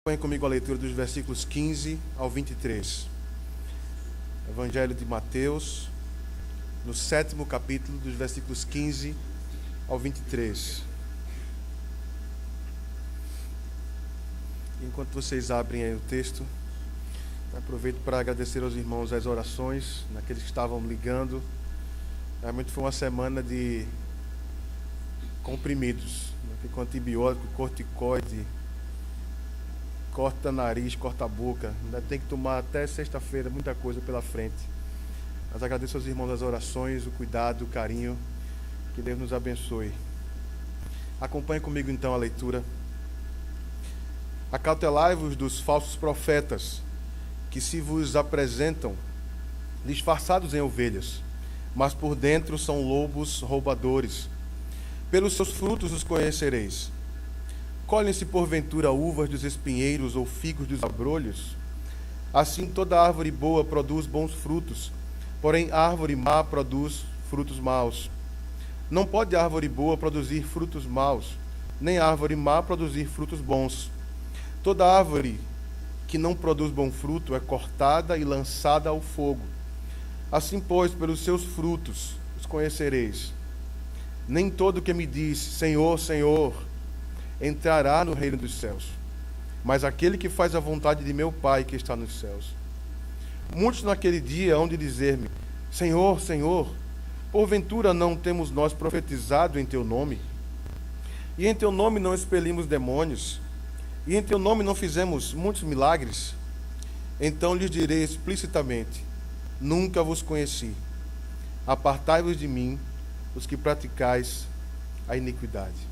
Acompanhe comigo a leitura dos versículos 15 ao 23. Evangelho de Mateus, no 7º capítulo, dos versículos 15 ao 23. Enquanto vocês abrem aí o texto, aproveito para agradecer aos irmãos as orações, naqueles que estavam ligando. Realmente foi uma semana de comprimidos, com antibiótico, corticoide, corta nariz, corta boca. Ainda tem que tomar até sexta-feira, muita coisa pela frente. Mas agradeço aos irmãos as orações, o cuidado, o carinho. Que Deus nos abençoe. Acompanhe comigo então a leitura. Acautelai-vos dos falsos profetas, que se vos apresentam disfarçados em ovelhas, mas por dentro são lobos roubadores. Pelos seus frutos os conhecereis. Colhem-se porventura uvas dos espinheiros ou figos dos abrolhos? Assim toda árvore boa produz bons frutos, porém árvore má produz frutos maus. Não pode árvore boa produzir frutos maus, nem árvore má produzir frutos bons. Toda árvore que não produz bom fruto é cortada e lançada ao fogo. Assim, pois, pelos seus frutos os conhecereis. Nem todo que me diz, Senhor, Senhor, entrará no reino dos céus, mas aquele que faz a vontade de meu Pai que está nos céus. Muitos naquele dia hão de dizer-me, Senhor, Senhor, porventura não temos nós profetizado em teu nome? E em teu nome não expelimos demônios? E em teu nome não fizemos muitos milagres? Então lhes direi explicitamente, nunca vos conheci. Apartai-vos de mim, os que praticais a iniquidade.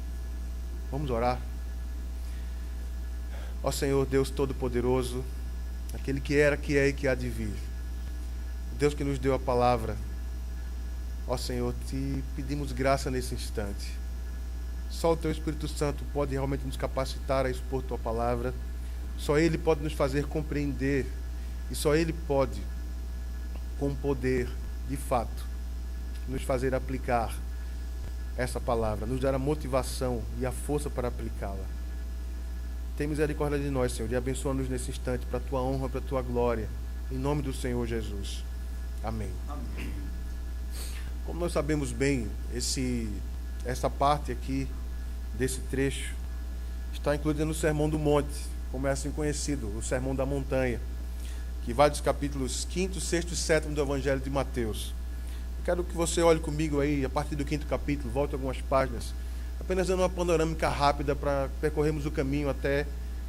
Vamos orar. Ó Senhor Deus Todo-Poderoso, aquele que era, que é e que há de vir, Deus que nos deu a palavra, ó Senhor, te pedimos graça nesse instante. Só o Teu Espírito Santo pode realmente nos capacitar a expor Tua palavra. Só Ele pode nos fazer compreender, e só Ele pode, com poder, de fato, nos fazer aplicar essa palavra, nos dar a motivação e a força para aplicá-la. Tem misericórdia de nós, Senhor, e abençoa-nos nesse instante, para a Tua honra, para a Tua glória, em nome do Senhor Jesus. Amém. Amém. Como nós sabemos bem, essa parte aqui, desse trecho, está incluída no Sermão do Monte, como é assim conhecido, o Sermão da Montanha, que vai dos capítulos 5º, 6º e 7º do Evangelho de Mateus. Quero que você olhe comigo aí, a partir do 5º capítulo, volte algumas páginas, apenas dando uma panorâmica rápida para percorrermos o caminho até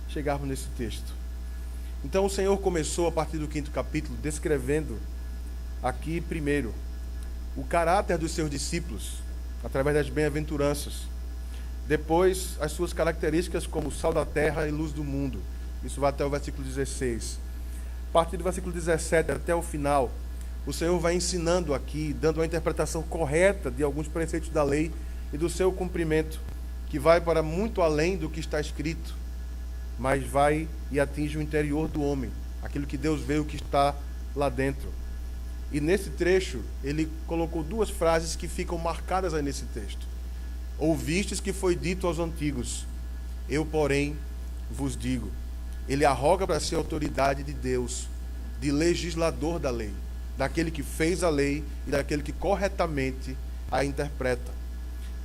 chegarmos nesse texto. Então o Senhor começou a partir do 5º capítulo, descrevendo aqui primeiro o caráter dos seus discípulos, através das bem-aventuranças. Depois, as suas características como sal da terra e luz do mundo. Isso vai até o versículo 16. A partir do versículo 17 até o final, o Senhor vai ensinando aqui, dando uma interpretação correta de alguns preceitos da lei e do seu cumprimento, que vai para muito além do que está escrito, mas vai e atinge o interior do homem, aquilo que Deus vê, o que está lá dentro. E nesse trecho, ele colocou duas frases que ficam marcadas aí nesse texto. Ouvistes que foi dito aos antigos, eu, porém, vos digo. Ele arroga para si a autoridade de Deus, de legislador da lei, daquele que fez a lei e daquele que corretamente a interpreta.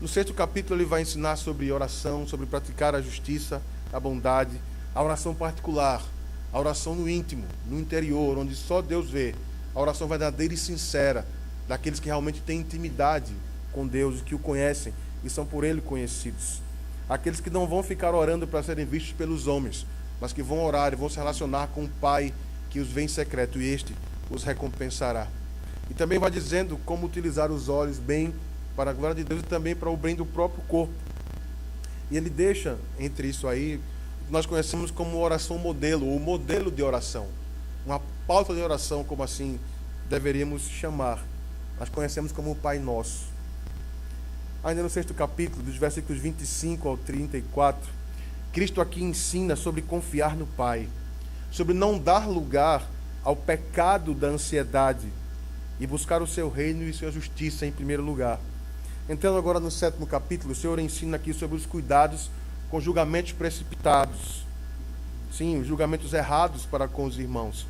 No 6º capítulo ele vai ensinar sobre oração, sobre praticar a justiça, a bondade, a oração particular, a oração no íntimo, no interior, onde só Deus vê, a oração verdadeira e sincera, daqueles que realmente têm intimidade com Deus e que o conhecem e são por Ele conhecidos. Aqueles que não vão ficar orando para serem vistos pelos homens, mas que vão orar e vão se relacionar com o Pai que os vê em secreto, e este os recompensará. E também vai dizendo como utilizar os olhos bem para a glória de Deus e também para o bem do próprio corpo. E ele deixa entre isso aí, nós conhecemos como oração modelo, ou modelo de oração, uma pauta de oração, como assim deveríamos chamar. Nós conhecemos como o Pai Nosso. Ainda no 6º capítulo, dos versículos 25 ao 34, Cristo aqui ensina sobre confiar no Pai, sobre não dar lugar ao pecado da ansiedade e buscar o seu reino e sua justiça em primeiro lugar. Entrando agora no 7º capítulo, o Senhor ensina aqui sobre os cuidados com julgamentos precipitados, sim, os julgamentos errados para com os irmãos,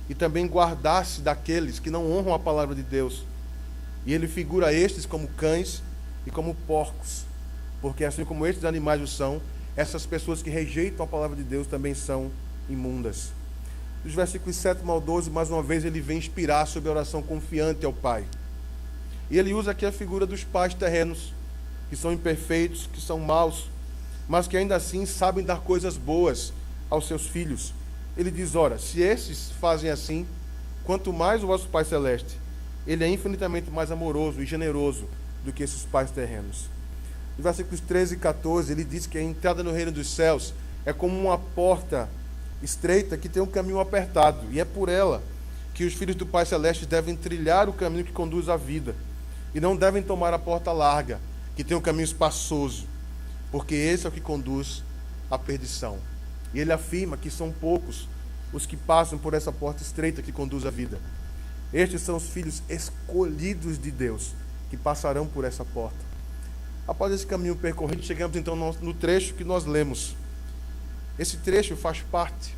e também guardar-se daqueles que não honram a palavra de Deus. E ele figura estes como cães e como porcos, porque assim como estes animais o são, essas pessoas que rejeitam a palavra de Deus também são imundas. Dos versículos 7 ao 12, mais uma vez, ele vem inspirar sobre a oração confiante ao Pai. E ele usa aqui a figura dos pais terrenos, que são imperfeitos, que são maus, mas que ainda assim sabem dar coisas boas aos seus filhos. Ele diz, ora, se esses fazem assim, quanto mais o vosso Pai Celeste, ele é infinitamente mais amoroso e generoso do que esses pais terrenos. Nos versículos 13 e 14, ele diz que a entrada no reino dos céus é como uma porta estreita que tem um caminho apertado, e é por ela que os filhos do Pai Celeste devem trilhar o caminho que conduz à vida, e não devem tomar a porta larga, que tem um caminho espaçoso, porque esse é o que conduz à perdição. E ele afirma que são poucos os que passam por essa porta estreita que conduz à vida. Estes são os filhos escolhidos de Deus, que passarão por essa porta. Após esse caminho percorrido, chegamos então no trecho que nós lemos. Esse trecho faz parte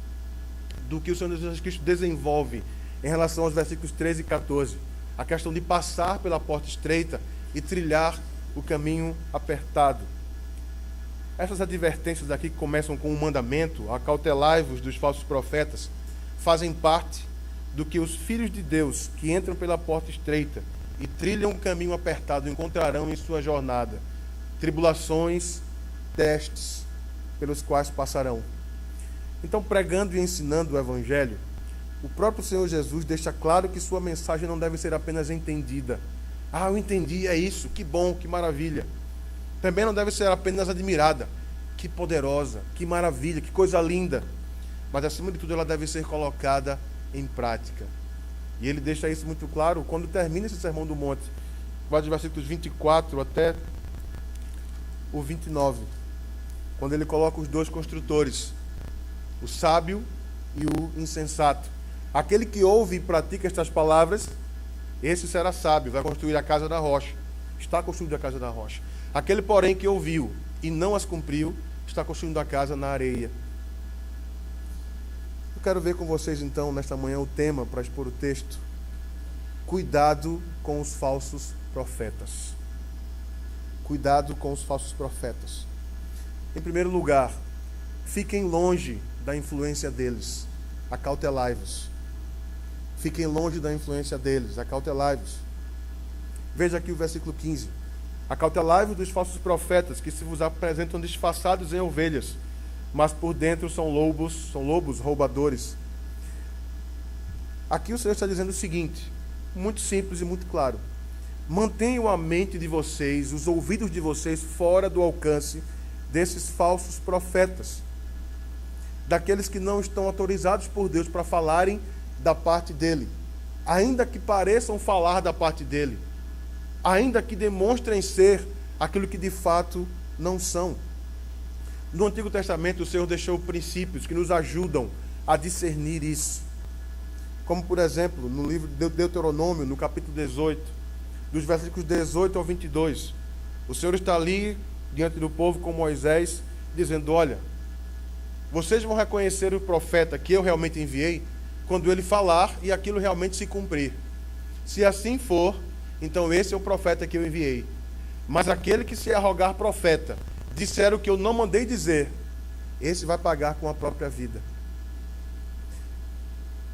do que o Senhor Jesus Cristo desenvolve em relação aos versículos 13 e 14. A questão de passar pela porta estreita e trilhar o caminho apertado. Essas advertências aqui que começam com um mandamento, acautelai-vos dos falsos profetas, fazem parte do que os filhos de Deus que entram pela porta estreita e trilham um caminho apertado encontrarão em sua jornada. Tribulações, testes pelos quais passarão. Então, pregando e ensinando o Evangelho, o próprio Senhor Jesus deixa claro que sua mensagem não deve ser apenas entendida. Ah, eu entendi, é isso, que bom, que maravilha. Também não deve ser apenas admirada. Que poderosa, que maravilha, que coisa linda. Mas, acima de tudo, ela deve ser colocada em prática. E ele deixa isso muito claro quando termina esse Sermão do Monte. Vai dos versículos 24 até o 29. Quando ele coloca os dois construtores, o sábio e o insensato. Aquele que ouve e pratica estas palavras, esse será sábio, vai construir a casa da rocha. Está construindo a casa da rocha. Aquele, porém, que ouviu e não as cumpriu, está construindo a casa na areia. Eu quero ver com vocês, então, nesta manhã, o tema para expor o texto. Cuidado com os falsos profetas. Cuidado com os falsos profetas. Em primeiro lugar, fiquem longe da influência deles. Acautelai-vos. Fiquem longe da influência deles. Acautelai-vos. Veja aqui o versículo 15. Acautelai-vos dos falsos profetas, que se vos apresentam disfarçados em ovelhas, mas por dentro são lobos roubadores. Aqui o Senhor está dizendo o seguinte, muito simples e muito claro. Mantenham a mente de vocês, os ouvidos de vocês, fora do alcance desses falsos profetas, daqueles que não estão autorizados por Deus para falarem da parte dele, ainda que pareçam falar da parte dele, ainda que demonstrem ser aquilo que de fato não são. No Antigo Testamento, o Senhor deixou princípios que nos ajudam a discernir isso. Como, por exemplo, no livro de Deuteronômio, no capítulo 18, dos versículos 18 ao 22, o Senhor está ali diante do povo com Moisés, dizendo, olha, vocês vão reconhecer o profeta que eu realmente enviei quando ele falar e aquilo realmente se cumprir. Se assim for, então esse é o profeta que eu enviei. Mas aquele que se arrogar profeta, disser o que eu não mandei dizer, esse vai pagar com a própria vida.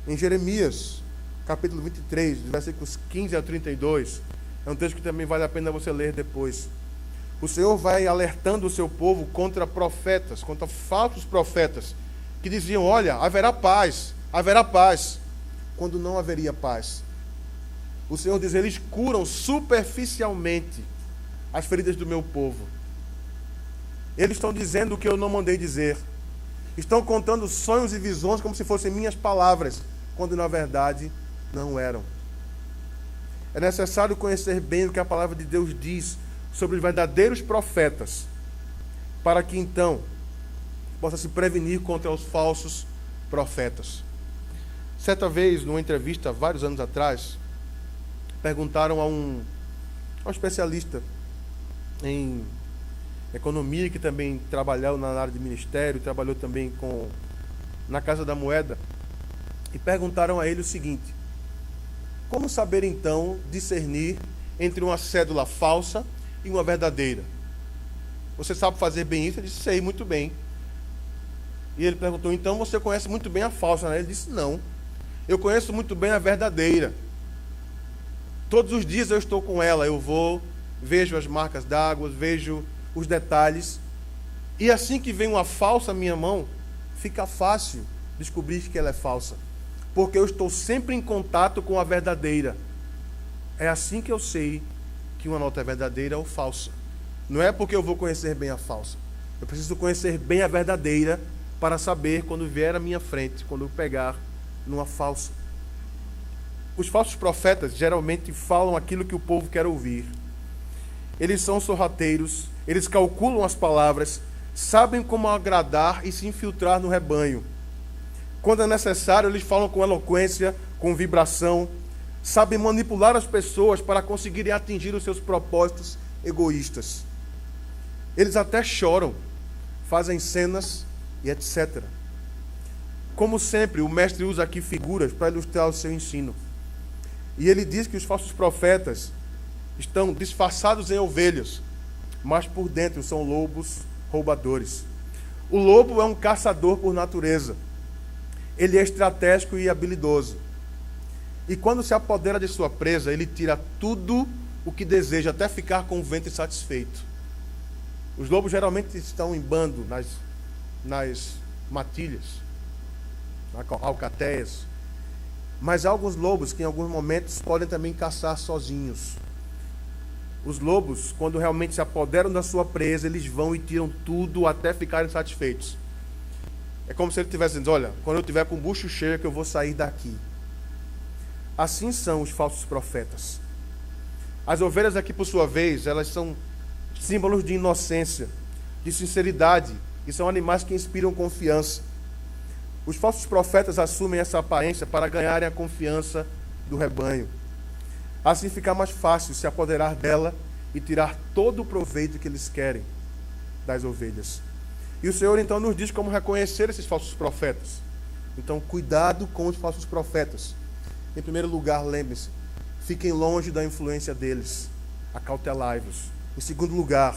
Em Jeremias, capítulo 23, versículos 15 a 32, é um texto que também vale a pena você ler depois. O Senhor vai alertando o seu povo contra profetas, contra falsos profetas, que diziam, olha, haverá paz, quando não haveria paz. O Senhor diz, eles curam superficialmente as feridas do meu povo. Eles estão dizendo o que eu não mandei dizer. Estão contando sonhos e visões como se fossem minhas palavras, quando na verdade não eram. É necessário conhecer bem o que a palavra de Deus diz sobre os verdadeiros profetas, para que então possa se prevenir contra os falsos profetas. Certa vez, numa entrevista, vários anos atrás, perguntaram a um especialista em economia, que também trabalhou na área de ministério, trabalhou também com na Casa da Moeda e perguntaram a ele o seguinte: como saber então discernir entre uma cédula falsa e uma verdadeira? Você sabe fazer bem isso? Ele disse: sei muito bem. E ele perguntou: então você conhece muito bem a falsa, né? Ele disse: não, eu conheço muito bem a verdadeira. Todos os dias eu estou com ela, eu vou, vejo as marcas d'água, vejo os detalhes, e assim que vem uma falsa à minha mão, fica fácil descobrir que ela é falsa, porque eu estou sempre em contato com a verdadeira. É assim que eu sei que uma nota é verdadeira ou falsa. Não é porque eu vou conhecer bem a falsa, eu preciso conhecer bem a verdadeira para saber quando vier à minha frente, quando eu pegar numa falsa. Os falsos profetas geralmente falam aquilo que o povo quer ouvir. Eles são sorrateiros, eles calculam as palavras, sabem como agradar e se infiltrar no rebanho. Quando é necessário, eles falam com eloquência, com vibração, sabem manipular as pessoas para conseguirem atingir os seus propósitos egoístas. Eles até choram, fazem cenas e etc. Como sempre, o mestre usa aqui figuras para ilustrar o seu ensino. E ele diz que os falsos profetas estão disfarçados em ovelhas, mas por dentro são lobos roubadores. O lobo é um caçador por natureza. Ele é estratégico e habilidoso. E quando se apodera de sua presa, ele tira tudo o que deseja, até ficar com o ventre satisfeito. Os lobos geralmente estão em bando nas matilhas, nas alcateias. Mas há alguns lobos que em alguns momentos podem também caçar sozinhos. Os lobos, quando realmente se apoderam da sua presa, eles vão e tiram tudo até ficarem satisfeitos. É como se ele estivesse dizendo: olha, quando eu estiver com o bucho cheio é que eu vou sair daqui. Assim são os falsos profetas. As ovelhas aqui, por sua vez, elas são símbolos de inocência, de sinceridade, e são animais que inspiram confiança. Os falsos profetas assumem essa aparência para ganharem a confiança do rebanho. Assim fica mais fácil se apoderar dela e tirar todo o proveito que eles querem das ovelhas. E o Senhor então nos diz como reconhecer esses falsos profetas. Então, cuidado com os falsos profetas. Em primeiro lugar, lembre-se, fiquem longe da influência deles, acautelai-vos. Em segundo lugar,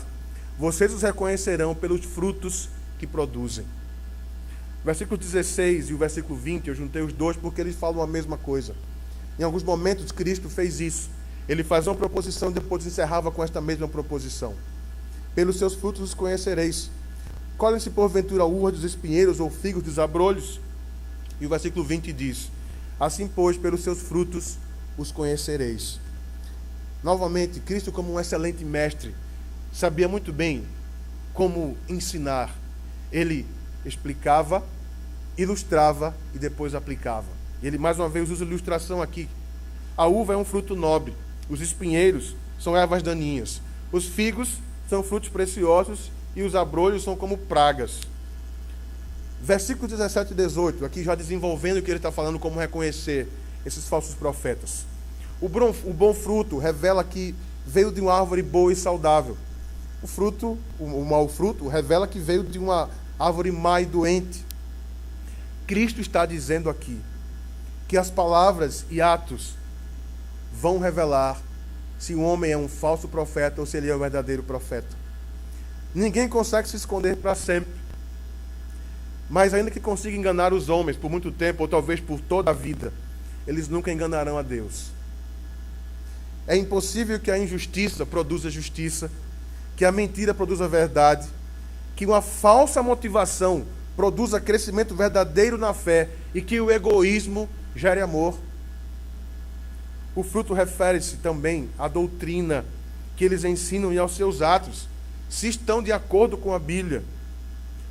vocês os reconhecerão pelos frutos que produzem. O versículo 16 e o versículo 20, eu juntei os dois porque eles falam a mesma coisa. Em alguns momentos, Cristo fez isso. Ele fazia uma proposição e depois encerrava com esta mesma proposição. Pelos seus frutos os conhecereis. Colhem-se porventura uvas dos espinheiros ou figos dos abrolhos? E o versículo 20 diz: assim, pois, pelos seus frutos os conhecereis. Novamente, Cristo, como um excelente mestre, sabia muito bem como ensinar. Ele explicava, ilustrava e depois aplicava. Ele mais uma vez usa ilustração aqui. A uva é um fruto nobre, os espinheiros são ervas daninhas, os figos são frutos preciosos e os abrolhos são como pragas. Versículos 17 e 18, aqui já desenvolvendo o que ele está falando, como reconhecer esses falsos profetas. O bom fruto revela que veio de uma árvore boa e saudável. O mau fruto revela que veio de uma árvore má e doente. Cristo está dizendo aqui que as palavras e atos vão revelar se um homem é um falso profeta ou se ele é um verdadeiro profeta. Ninguém consegue se esconder para sempre. Mas ainda que consiga enganar os homens por muito tempo, ou talvez por toda a vida, eles nunca enganarão a Deus. É impossível que a injustiça produza justiça, que a mentira produza verdade, que uma falsa motivação produza crescimento verdadeiro na fé e que o egoísmo gere amor. O fruto refere-se também à doutrina que eles ensinam e aos seus atos, se estão de acordo com a Bíblia.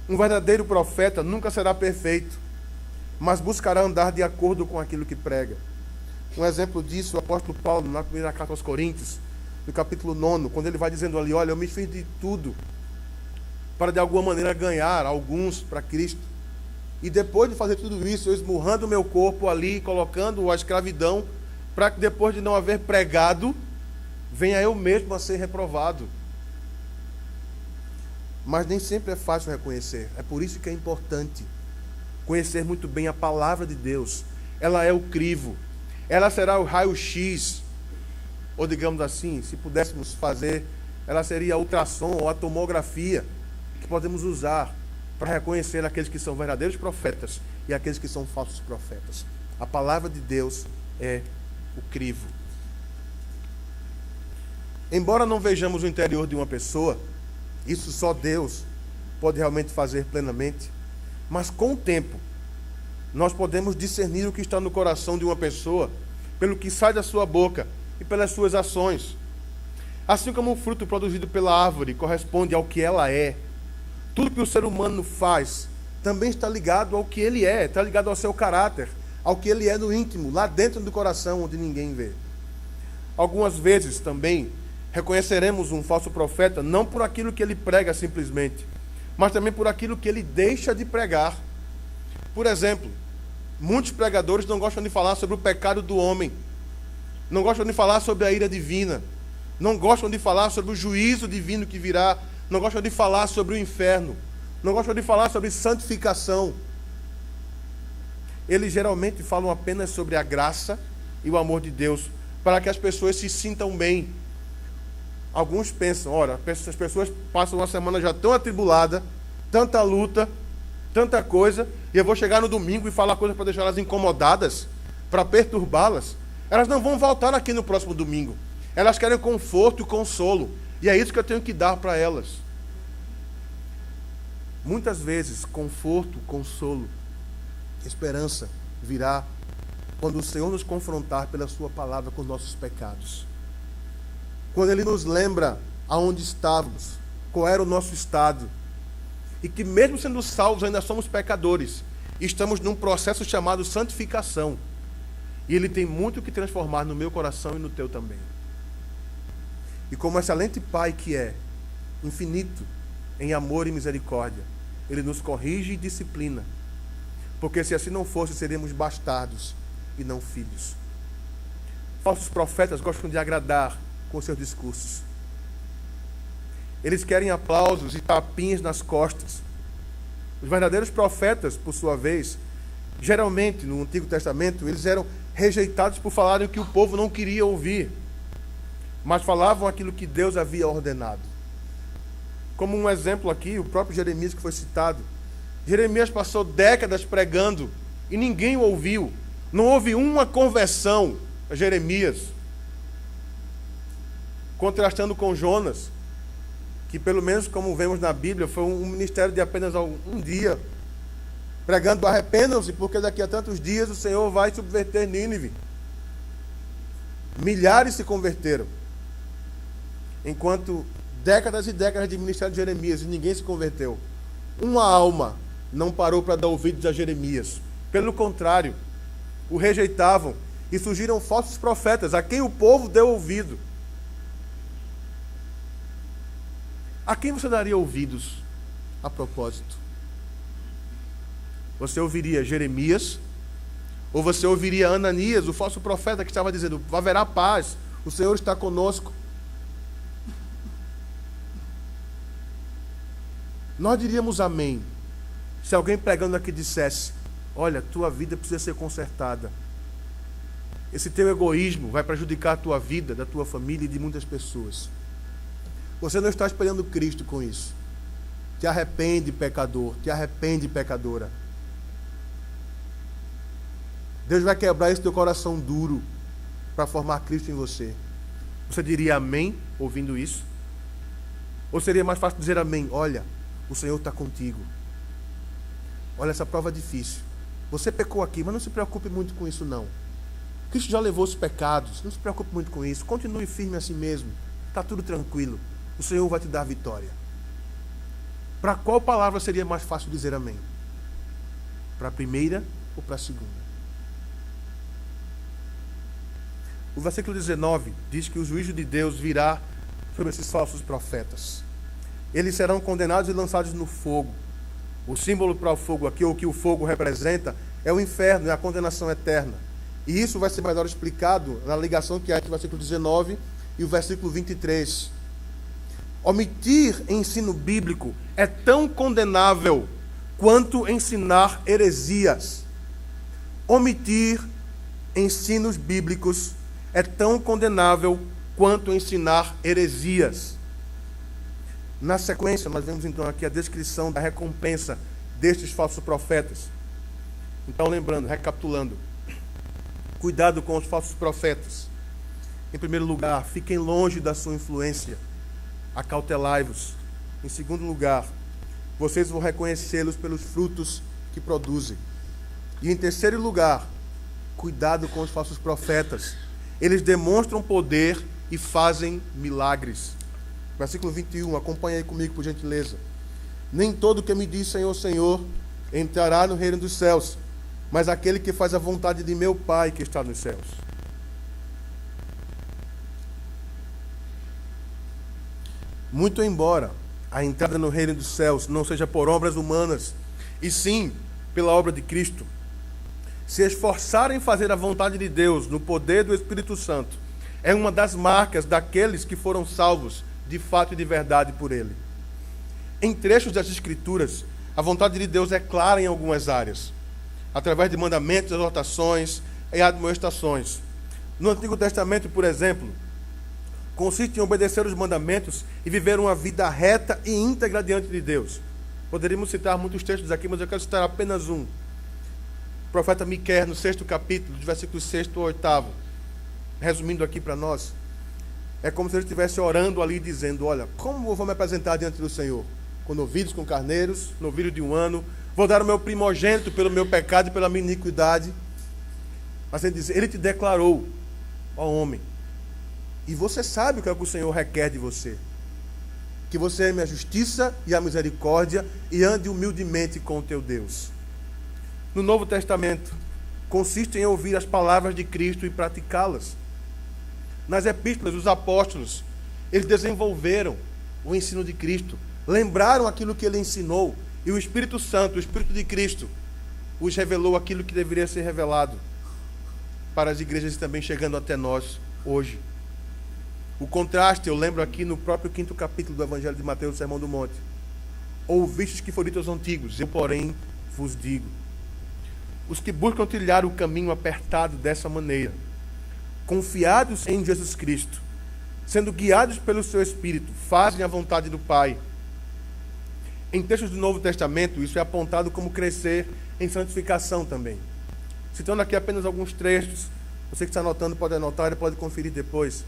Um verdadeiro profeta nunca será perfeito, mas buscará andar de acordo com aquilo que prega. Um exemplo disso, o apóstolo Paulo, na primeira carta aos Coríntios, no capítulo 9, quando ele vai dizendo ali: olha, eu me fiz de tudo para de alguma maneira ganhar alguns para Cristo. E depois de fazer tudo isso, eu esmurrando o meu corpo ali, colocando a escravidão, para que depois de não haver pregado, venha eu mesmo a ser reprovado. Mas nem sempre é fácil reconhecer. É por isso que é importante conhecer muito bem a palavra de Deus. Ela é o crivo. Ela será o raio-x. Ou digamos assim, se pudéssemos fazer, ela seria a ultrassom ou a tomografia que podemos usar para reconhecer aqueles que são verdadeiros profetas e aqueles que são falsos profetas. A palavra de Deus é o crivo. Embora não vejamos o interior de uma pessoa, isso só Deus pode realmente fazer plenamente, mas com o tempo, nós podemos discernir o que está no coração de uma pessoa pelo que sai da sua boca e pelas suas ações. Assim como o fruto produzido pela árvore corresponde ao que ela é, tudo que o ser humano faz também está ligado ao que ele é, está ligado ao seu caráter, ao que ele é no íntimo, lá dentro do coração, onde ninguém vê. Algumas vezes também reconheceremos um falso profeta não por aquilo que ele prega simplesmente, mas também por aquilo que ele deixa de pregar. Por exemplo, muitos pregadores não gostam de falar sobre o pecado do homem, não gostam de falar sobre a ira divina, não gostam de falar sobre o juízo divino que virá, não gostam de falar sobre o inferno, não gostam de falar sobre santificação. Eles geralmente falam apenas sobre a graça e o amor de Deus, para que as pessoas se sintam bem. Alguns pensam, ora, essas pessoas passam uma semana já tão atribulada, tanta luta, tanta coisa, e eu vou chegar no domingo e falar coisas para deixar elas incomodadas, para perturbá-las. Elas não vão voltar aqui no próximo domingo. Elas querem conforto e consolo, e é isso que eu tenho que dar para elas. Muitas vezes, conforto, consolo, esperança virá quando o Senhor nos confrontar pela sua palavra com os nossos pecados. Quando Ele nos lembra aonde estávamos, qual era o nosso estado, e que mesmo sendo salvos ainda somos pecadores, estamos num processo chamado santificação, e Ele tem muito que transformar no meu coração e no teu também. E como excelente Pai que é, infinito em amor e misericórdia, Ele nos corrige e disciplina, porque se assim não fosse, seríamos bastardos e não filhos. Falsos profetas gostam de agradar com seus discursos. Eles querem aplausos e tapinhas nas costas. Os verdadeiros profetas, por sua vez, geralmente no Antigo Testamento, eles eram rejeitados por falarem o que o povo não queria ouvir, mas falavam aquilo que Deus havia ordenado. Como um exemplo aqui, o próprio Jeremias que foi citado. Jeremias passou décadas pregando e ninguém o ouviu. Não houve uma conversão a Jeremias. Contrastando com Jonas, que pelo menos como vemos na Bíblia, foi um ministério de apenas um dia, pregando: arrependam-se, porque daqui a tantos dias o Senhor vai subverter Nínive. Milhares se converteram, enquanto décadas e décadas de ministério de Jeremias e ninguém se converteu. Uma alma não parou para dar ouvidos a Jeremias. Pelo contrário, o rejeitavam, e surgiram falsos profetas a quem o povo deu ouvido. A quem você daria ouvidos a propósito? Você ouviria Jeremias? Ou você ouviria Ananias, o falso profeta que estava dizendo: haverá paz, o Senhor está conosco? Nós diríamos amém se alguém pregando aqui dissesse: olha, tua vida precisa ser consertada. Esse teu egoísmo vai prejudicar a tua vida, da tua família e de muitas pessoas. Você não está espelhando Cristo com isso. Te arrepende, pecador. Te arrepende, pecadora. Deus vai quebrar esse teu coração duro para formar Cristo em você. Você diria amém ouvindo isso? Ou seria mais fácil dizer amém? Olha, o Senhor está contigo. Olha, essa prova é difícil. Você pecou aqui, mas não se preocupe muito com isso não. Cristo já levou os pecados. Não se preocupe muito com isso. Continue firme assim mesmo. Está tudo tranquilo. O Senhor vai te dar vitória. Para qual palavra seria mais fácil dizer amém? Para a primeira ou para a segunda? O versículo 19 diz que o juízo de Deus virá sobre esses falsos profetas. Eles serão condenados e lançados no fogo. O símbolo para o fogo aqui, ou que o fogo representa, é o inferno, é a condenação eterna. E isso vai ser melhor explicado na ligação que há entre o versículo 19 e o versículo 23. Omitir ensino bíblico é tão condenável quanto ensinar heresias. Omitir ensinos bíblicos é tão condenável quanto ensinar heresias. Na sequência, nós vemos então aqui a descrição da recompensa destes falsos profetas. Então, lembrando, recapitulando, cuidado com os falsos profetas. Em primeiro lugar, fiquem longe da sua influência, acautelai-vos. Em segundo lugar, vocês vão reconhecê-los pelos frutos que produzem. E em terceiro lugar, cuidado com os falsos profetas. Eles demonstram poder e fazem milagres. Versículo 21, acompanha aí comigo, por gentileza. Nem todo que me diz Senhor, Senhor, entrará no reino dos céus, mas aquele que faz a vontade de meu Pai que está nos céus. Muito embora a entrada no reino dos céus não seja por obras humanas, e sim pela obra de Cristo, se esforçar em fazer a vontade de Deus no poder do Espírito Santo é uma das marcas daqueles que foram salvos de fato e de verdade por Ele. Em trechos das Escrituras, a vontade de Deus é clara em algumas áreas, através de mandamentos, exortações e admoestações. No Antigo Testamento, por exemplo, consiste em obedecer os mandamentos e viver uma vida reta e íntegra diante de Deus. Poderíamos citar muitos textos aqui, mas eu quero citar apenas um. O profeta Miqueias, no 6º capítulo, dos versículos 6 ao 8, resumindo aqui para nós, é como se ele estivesse orando ali, dizendo: olha, como eu vou me apresentar diante do Senhor? Com novilhos, com carneiros, novilho de um ano, vou dar o meu primogênito pelo meu pecado e pela minha iniquidade. Mas ele diz: ele te declarou, ó homem, e você sabe o que é que o Senhor requer de você, que você ame a justiça e a misericórdia e ande humildemente com o teu Deus. No Novo Testamento, consiste em ouvir as palavras de Cristo e praticá-las. Nas epístolas, os apóstolos, eles desenvolveram o ensino de Cristo, lembraram aquilo que ele ensinou, e o Espírito Santo, o Espírito de Cristo, os revelou aquilo que deveria ser revelado para as igrejas também chegando até nós hoje. O contraste, eu lembro aqui no próprio 5º capítulo do Evangelho de Mateus, do Sermão do Monte. Ouvistes que foi dito aos antigos, eu, porém, vos digo. Os que buscam trilhar o caminho apertado dessa maneira, confiados em Jesus Cristo, sendo guiados pelo seu Espírito, fazem a vontade do Pai. Em textos do Novo Testamento, isso é apontado como crescer em santificação também. Citando aqui apenas alguns trechos, você que está anotando pode anotar e pode conferir depois.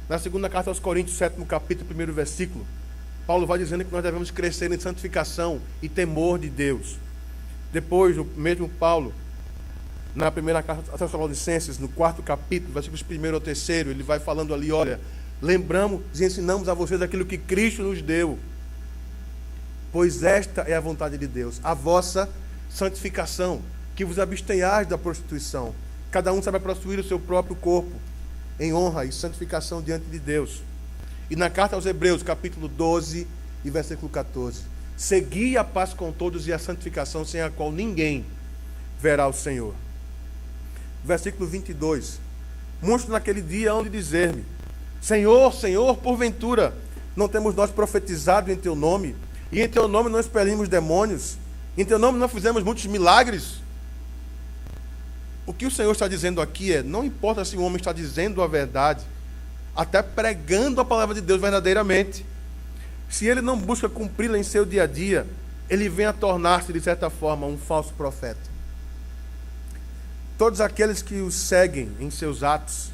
Na segunda carta aos Coríntios, 7º capítulo, 1º versículo, Paulo vai dizendo que nós devemos crescer em santificação e temor de Deus. Depois, o mesmo Paulo, na primeira carta aos Tessalonicenses, no 4º capítulo, versículos 1 ao 3, ele vai falando ali: olha, lembramos e ensinamos a vocês aquilo que Cristo nos deu, pois esta é a vontade de Deus, a vossa santificação, que vos abstenhais da prostituição. Cada um sabe possuir o seu próprio corpo em honra e santificação diante de Deus. E na carta aos Hebreus, capítulo 12 e versículo 14, segui a paz com todos e a santificação, sem a qual ninguém verá o Senhor. Versículo 22, muitos naquele dia hão de dizer-me: Senhor, Senhor, porventura não temos nós profetizado em teu nome, e em teu nome não expelimos demônios, em teu nome não fizemos muitos milagres? O que o Senhor está dizendo aqui é: não importa se o homem está dizendo a verdade, até pregando a palavra de Deus verdadeiramente, se ele não busca cumpri-la em seu dia a dia, ele vem a tornar-se, de certa forma, um falso profeta. Todos aqueles que o seguem em seus atos,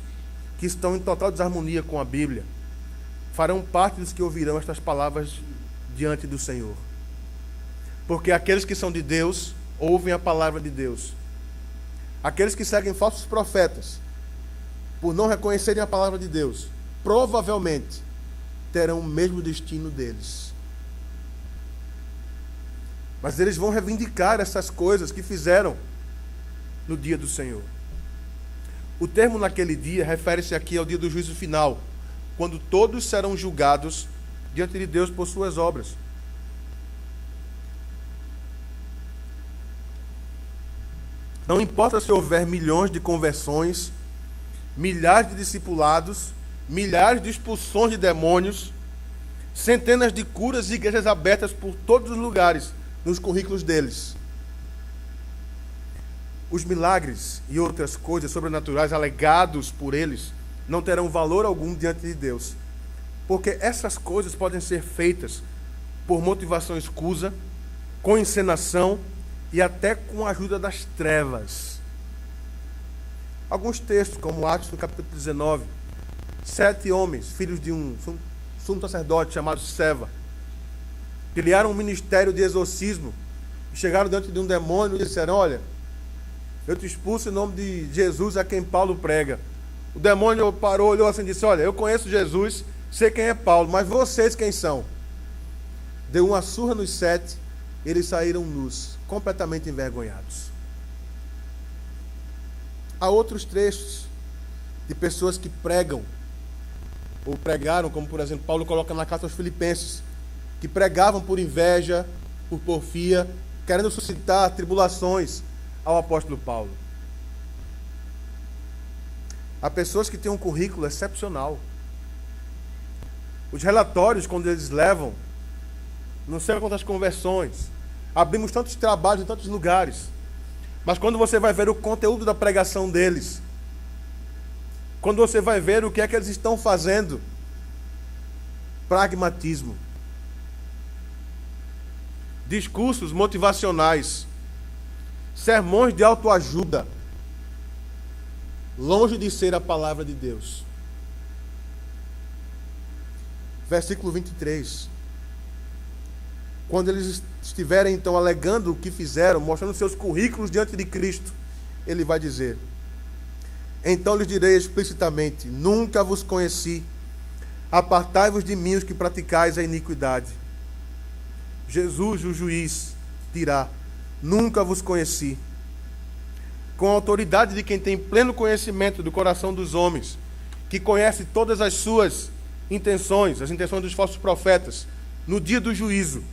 que estão em total desarmonia com a Bíblia, farão parte dos que ouvirão estas palavras diante do Senhor. Porque aqueles que são de Deus, ouvem a palavra de Deus. Aqueles que seguem falsos profetas, por não reconhecerem a palavra de Deus, provavelmente terão o mesmo destino deles. Mas eles vão reivindicar essas coisas que fizeram no dia do Senhor. O termo naquele dia refere-se aqui ao dia do juízo final, quando todos serão julgados diante de Deus por suas obras. Não importa se houver milhões de conversões, milhares de discipulados, milhares de expulsões de demônios, centenas de curas e igrejas abertas por todos os lugares, nos currículos deles. Os milagres e outras coisas sobrenaturais alegados por eles não terão valor algum diante de Deus, porque essas coisas podem ser feitas por motivação escusa, com encenação e até com a ajuda das trevas. Alguns textos, como Atos no capítulo 19, 7 homens, filhos de um sumo sacerdote chamado Seva, criaram um ministério de exorcismo e chegaram diante de um demônio e disseram: olha, eu te expulso em nome de Jesus a quem Paulo prega. O demônio parou, olhou assim e disse: olha, eu conheço Jesus, sei quem é Paulo, mas vocês quem são? Deu uma surra nos 7, eles saíram nus, completamente envergonhados. Há outros trechos de pessoas que pregam, ou pregaram, como por exemplo Paulo coloca na carta aos Filipenses, que pregavam por inveja, por porfia, querendo suscitar tribulações ao apóstolo Paulo. Há pessoas que têm um currículo excepcional. Os relatórios, quando eles levam, não sei quantas conversões, abrimos tantos trabalhos em tantos lugares, mas quando você vai ver o conteúdo da pregação deles, quando você vai ver o que é que eles estão fazendo, pragmatismo, discursos motivacionais, sermões de autoajuda, longe de ser a palavra de Deus. Versículo 23. Quando eles estiverem então alegando o que fizeram, mostrando seus currículos diante de Cristo, ele vai dizer: então lhes direi explicitamente: nunca vos conheci, apartai-vos de mim os que praticais a iniquidade. Jesus, o juiz, dirá: nunca vos conheci. Com a autoridade de quem tem pleno conhecimento do coração dos homens, que conhece todas as suas intenções, as intenções dos falsos profetas, no dia do juízo,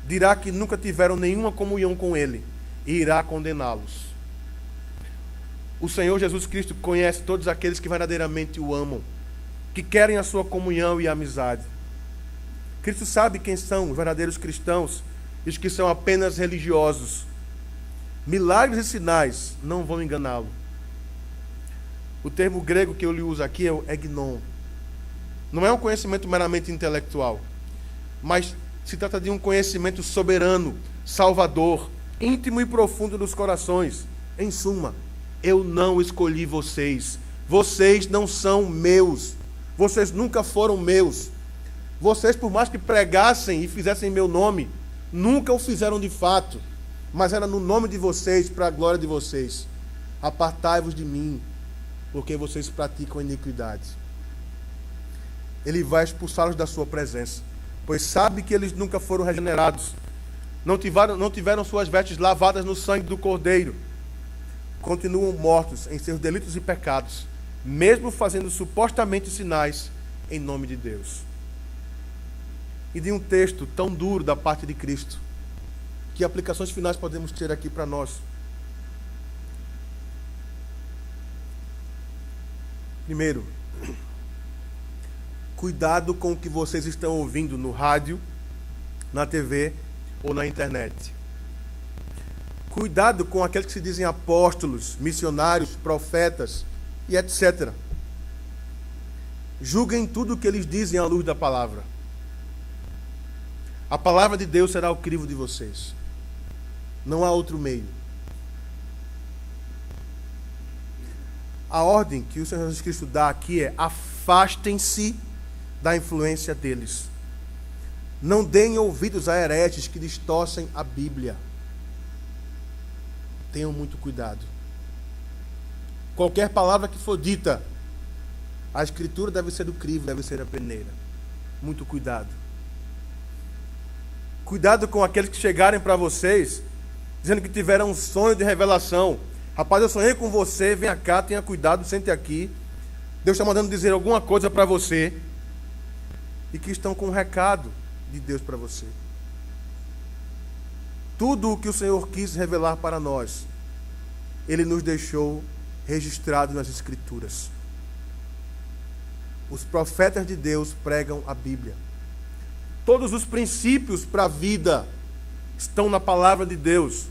dirá que nunca tiveram nenhuma comunhão com ele e irá condená-los. O Senhor Jesus Cristo conhece todos aqueles que verdadeiramente o amam, que querem a sua comunhão e amizade. Cristo sabe quem são os verdadeiros cristãos e os que são apenas religiosos. Milagres e sinais não vão enganá-lo. O termo grego que eu lhe uso aqui é o egnon. Não é um conhecimento meramente intelectual, mas se trata de um conhecimento soberano, salvador, íntimo e profundo dos corações. Em suma, eu não escolhi vocês. Vocês não são meus. Vocês nunca foram meus. Vocês, por mais que pregassem e fizessem meu nome, nunca o fizeram de fato, mas era no nome de vocês, para a glória de vocês. Apartai-vos de mim, porque vocês praticam a iniquidade. Ele vai expulsá-los da sua presença, pois sabe que eles nunca foram regenerados, não tiveram suas vestes lavadas no sangue do Cordeiro, continuam mortos em seus delitos e pecados, mesmo fazendo supostamente sinais em nome de Deus. E de um texto tão duro da parte de Cristo, que aplicações finais podemos ter aqui para nós? Primeiro, cuidado com o que vocês estão ouvindo no rádio, na TV ou na internet. Cuidado com aqueles que se dizem apóstolos, missionários, profetas e etc. Julguem tudo o que eles dizem à luz da palavra. A palavra de Deus será o crivo de vocês. Não há outro meio. A ordem que o Senhor Jesus Cristo dá aqui é: afastem-se da influência deles. Não deem ouvidos a hereges que distorcem a Bíblia. Tenham muito cuidado. Qualquer palavra que for dita, a escritura deve ser do crivo, deve ser a peneira. Muito cuidado. Cuidado com aqueles que chegarem para vocês dizendo que tiveram um sonho de revelação. Rapaz, eu sonhei com você, venha cá, tenha cuidado, sente aqui. Deus está mandando dizer alguma coisa para você. E que estão com um recado de Deus para você. Tudo o que o Senhor quis revelar para nós, Ele nos deixou registrado nas Escrituras. Os profetas de Deus pregam a Bíblia. Todos os princípios para a vida estão na palavra de Deus.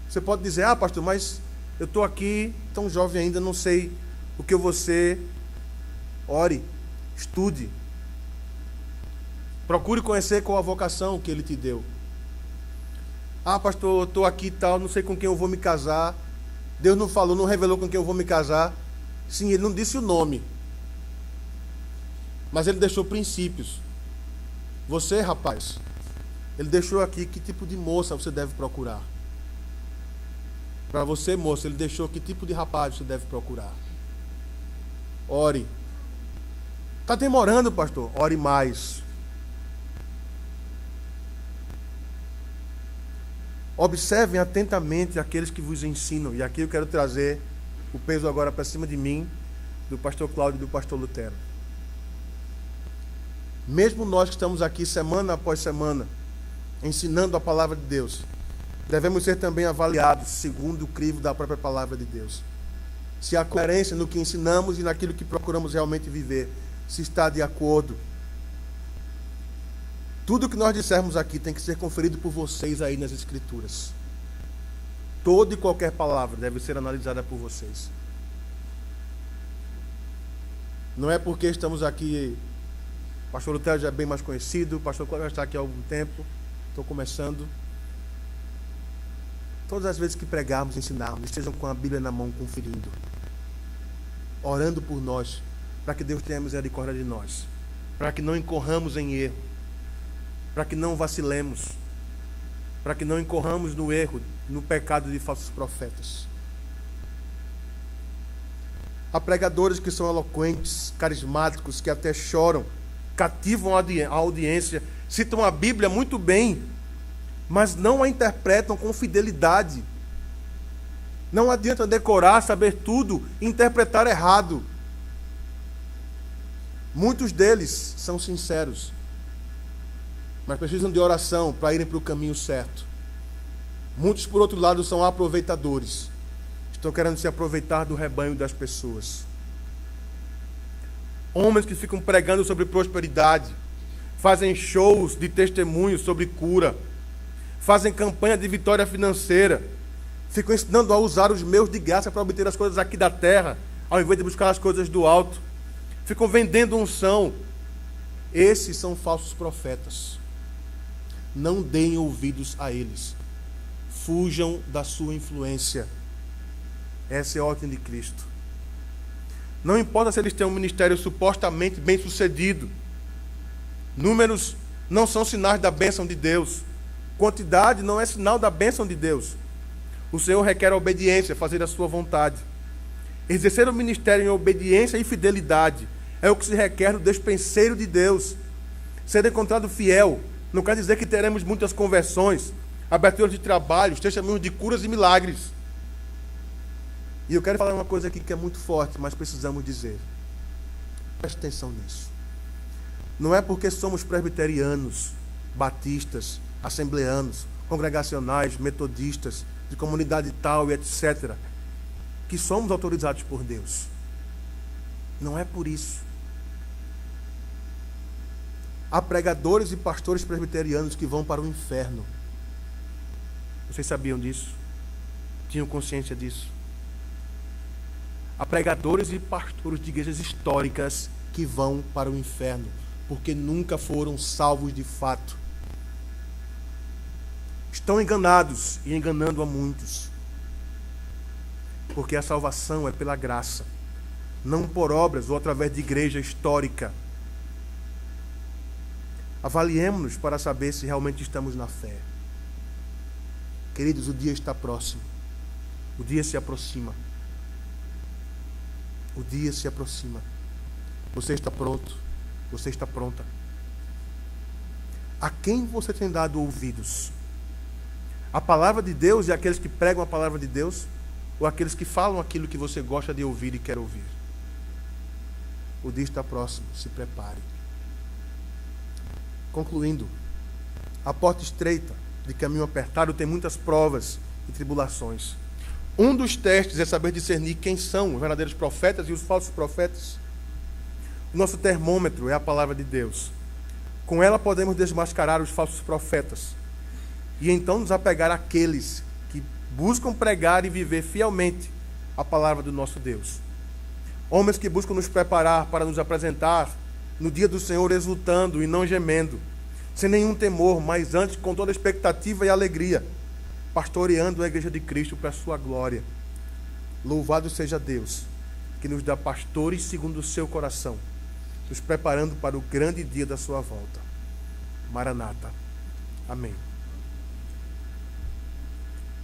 Você pode dizer, pastor, mas eu estou aqui tão jovem ainda, não sei o que eu vou ser. Ore, estude. Procure conhecer qual a vocação que Ele te deu. Pastor, eu estou aqui e tal, não sei com quem eu vou me casar. Deus não falou, não revelou com quem eu vou me casar. Sim, Ele não disse o nome. Mas Ele deixou princípios. Você, rapaz, Ele deixou aqui que tipo de moça você deve procurar. Para você, moça, Ele deixou que tipo de rapaz você deve procurar. Ore. Está demorando, pastor? Ore mais. Observem atentamente aqueles que vos ensinam. E aqui eu quero trazer o peso agora para cima de mim, do pastor Cláudio e do pastor Lutero. Mesmo nós que estamos aqui semana após semana, ensinando a palavra de Deus, devemos ser também avaliados segundo o crivo da própria palavra de Deus. Se a coerência no que ensinamos e naquilo que procuramos realmente viver, se está de acordo. Tudo que nós dissermos aqui tem que ser conferido por vocês aí nas Escrituras. Toda e qualquer palavra deve ser analisada por vocês. Não é porque estamos aqui, o pastor Lutero já é bem mais conhecido, o pastor Cláudio já está aqui há algum tempo, estou começando. Todas as vezes que pregarmos, ensinarmos, estejam com a Bíblia na mão, conferindo, orando por nós, para que Deus tenha misericórdia de nós, para que não incorramos em erro, para que não vacilemos, para que não incorramos no erro, no pecado de falsos profetas. Há pregadores que são eloquentes, carismáticos, que até choram, cativam a audiência, citam a Bíblia muito bem, mas não a interpretam com fidelidade. Não adianta decorar, saber tudo e interpretar errado. Muitos deles são sinceros, mas precisam de oração para irem para o caminho certo. Muitos, por outro lado, são aproveitadores. Estão querendo se aproveitar do rebanho das pessoas. Homens que ficam pregando sobre prosperidade, fazem shows de testemunhos sobre cura, fazem campanha de vitória financeira, ficam ensinando a usar os meios de graça para obter as coisas aqui da terra, ao invés de buscar as coisas do alto. Ficam vendendo unção. Esses são falsos profetas. Não deem ouvidos a eles. Fujam da sua influência. Essa é a ordem de Cristo. Não importa se eles têm um ministério supostamente bem sucedido. Números não são sinais da bênção de Deus. Quantidade não é sinal da bênção de Deus. O Senhor requer a obediência, fazer a sua vontade. Exercer o ministério em obediência e fidelidade é o que se requer do despenseiro de Deus. Ser encontrado fiel não quer dizer que teremos muitas conversões, aberturas de trabalhos, testemunhos de curas e milagres. E eu quero falar uma coisa aqui que é muito forte, mas precisamos dizer. Preste atenção nisso. Não é porque somos presbiterianos, batistas, assembleanos, congregacionais, metodistas, de comunidade tal e etc., que somos autorizados por Deus. Não é por isso. Há pregadores e pastores presbiterianos que vão para o inferno. Vocês sabiam disso? Tinham consciência disso? Há pregadores e pastores de igrejas históricas que vão para o inferno, porque nunca foram salvos de fato. Estão enganados e enganando a muitos. Porque a salvação é pela graça, não por obras ou através de igreja histórica. Avaliemos-nos para saber se realmente estamos na fé. Queridos, o dia está próximo. O dia se aproxima. O dia se aproxima. Você está pronto? Você está pronta? A quem você tem dado ouvidos? A palavra de Deus e aqueles que pregam a palavra de Deus? Ou aqueles que falam aquilo que você gosta de ouvir e quer ouvir? O dia está próximo, se prepare. Concluindo, a porta estreita de caminho apertado tem muitas provas e tribulações. Um dos testes é saber discernir quem são os verdadeiros profetas e os falsos profetas. O nosso termômetro é a palavra de Deus. Com ela podemos desmascarar os falsos profetas e então nos apegar àqueles que buscam pregar e viver fielmente a palavra do nosso Deus. Homens que buscam nos preparar para nos apresentar no dia do Senhor exultando e não gemendo, sem nenhum temor, mas antes com toda expectativa e alegria, pastoreando a igreja de Cristo para a sua glória. Louvado seja Deus, que nos dá pastores segundo o seu coração, nos preparando para o grande dia da sua volta. Maranata. Amém.